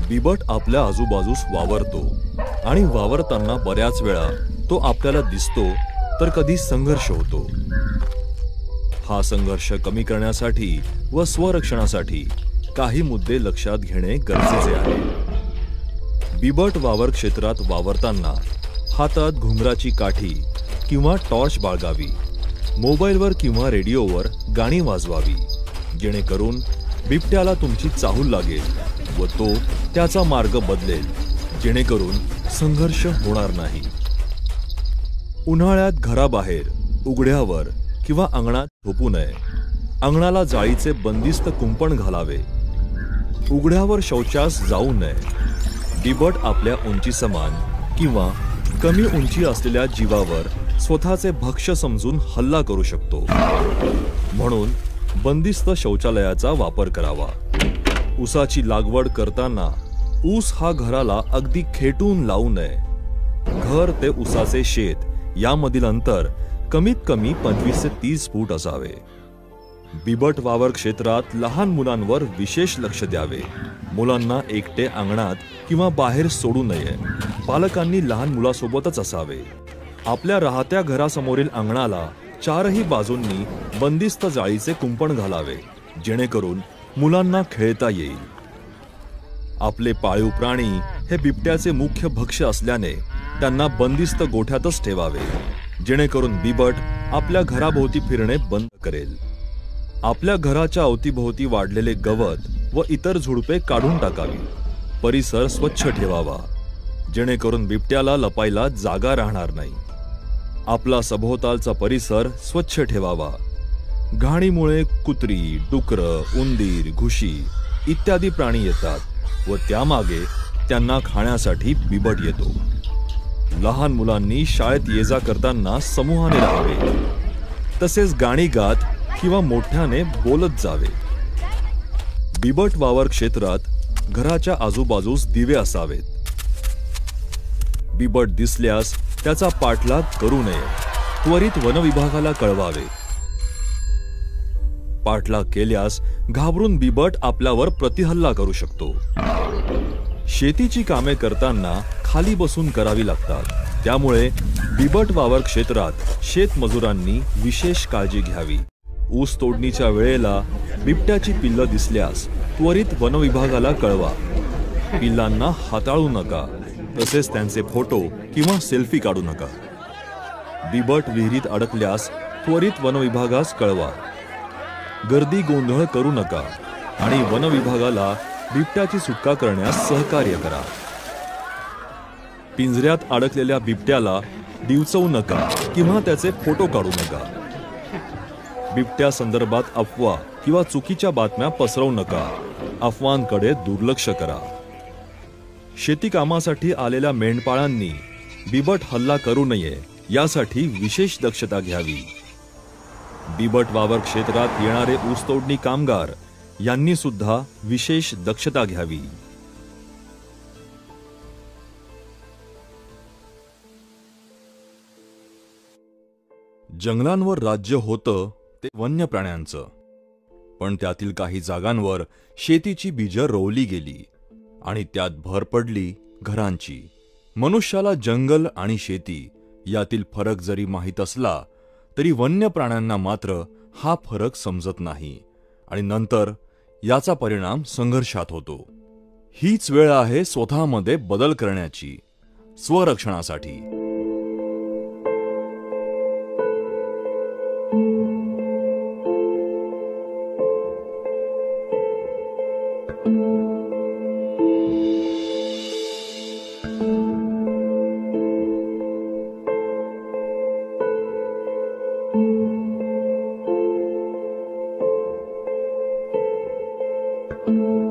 बिबट आपल्या आजूबाजूस वावरतो आणि वावरताना बऱ्याच वेळा तो आपल्याला दिसतो तर कधी संघर्ष होतो। हा संघर्ष कमी करण्यासाठी व स्वरक्षणासाठी काही मुद्दे लक्षात घेणे गरजेचे आहे। बिबट वावर क्षेत्रात वावरताना हातात घुंगराची काठी किंवा टॉर्च बाळगावी, मोबाईलवर किंवा रेडिओवर गाणी वाजवावी, जेणेकरून बिबट्याला तुमची चाहूल लागेल व तो त्याचा मार्ग बदलेल, जेणेकरून संघर्ष होणार नाही। उन्हाळ्यात घराबाहेर उघड्यावर किंवा अंगणात झोपू नये। अंगणाला जाळीचे बंदिस्त कुंपण घालावे। उघड्यावर शौचास जाऊ नये। बिबट आपल्या उंची समान किंवा कमी उंची असलेल्या जीवावर स्वतःचे भक्ष्य समजून हल्ला करू शकतो, म्हणून बंदिस्त शौचालयाचा वापर करावा। ऊसाची लागवड करताना ऊस हा घराला अगदी खेटून लावू नये। घर ते ऊसाचे शेत यामधील अंतर कमीत कमी 25 ते 30 फूट असावे। बिबट वावर क्षेत्रात लहान मुलांवर विशेष लक्ष द्यावे। मुलांना एकटे अंगणात किंवा बाहेर सोडू नये। पालकांनी लहान मुलासोबतच असावे। आपल्या राहत्या घरासमोरील अंगणाला चारही बाजूंनी बंदिस्त जाळीचे कुंपण घालावे, जेणेकरून मुलांना खेळता येईल। आपले पाळीव प्राणी हे बिबट्याचे मुख्य भक्ष्य असल्याने त्यांना बंदिस्त गोठ्यातच ठेवावे, जेणेकरून बिबट आपल्या घराभोवती फिरणे बंद करेल। आपल्या घराच्या अवतीभोवती वाढलेले गवत व इतर झुडपे काढून टाकावी। परिसर स्वच्छ ठेवावा, जेणेकरून बिबट्याला लपायला जागा राहणार नाही। आपला सभोवतालचा परिसर स्वच्छ ठेवावा। घाणीमुळे कुत्री, डुकरं, उंदीर, घुशी इत्यादी प्राणी येतात व त्यामागे त्यांना खाण्यासाठी बिबट येतो। लहान मुलांनी शाळेत ये जा करताना समूहाने राहावे, तसेच गाणी गात किंवा मोठ्याने बोलत जावे। बिबट वावर क्षेत्रात घराच्या आजूबाजूस दिवे असावेत। बिबट दिसल्यास त्याचा पाठलाग करू नये। त्वरित वनविभागाला कळवावे। पाठलाग केल्यास घाबरून बिबट आपल्यावर प्रतिहल्ला करू शकतो। शेतीची कामे करताना खाली बसून करावी लागतात, त्यामुळे बिबट वावर क्षेत्रात शेतमजुरांनी विशेष काळजी घ्यावी। ऊस तोडणीच्या वेळेला बिबट्याची पिल्लं दिसल्यास त्वरित वनविभागाला कळवा। पिल्लांना हाताळू नका, तसेच त्यांचे फोटो किंवा सेल्फी काढू नका। बिबट विहिरीत अडकल्यास त्वरित वनविभागास कळवा। गर्दी गोंधळ करू नका आणि वनविभागाला बिबट्याची सुटका करण्यास सहकार्य करा। पिंजऱ्यात अडकलेल्या बिबट्याला डिवचवू नका किंवा त्याचे फोटो काढू नका। बिबट्या संदर्भात अफवा किंवा चुकीच्या बातम्या पसरवू नका। अफवांकडे दुर्लक्ष करा। शेती कामासाठी आलेल्या मेंढपाळांनी बिबट हल्ला करू नये यासाठी विशेष दक्षता घ्यावी। बिबट वावर क्षेत्रात येणारे ऊसतोडणी कामगार यांनी सुद्धा विशेष दक्षता घ्यावी। जंगलांवर राज्य होतं ते वन्य प्राण्यांचं, पण त्यातील काही जागांवर शेतीची बीजं रोवली गेली आणि त्यात भर पडली घरांची। मनुष्याला जंगल आणि शेती यातील फरक जरी माहीत असला तरी वन्य प्राण्यांना मात्र हा फरक समजत नाही आणि नंतर याचा परिणाम संघर्षात होतो। हीच वेळ आहे स्वतःमध्ये बदल करण्याची, स्वरक्षणासाठी। thank you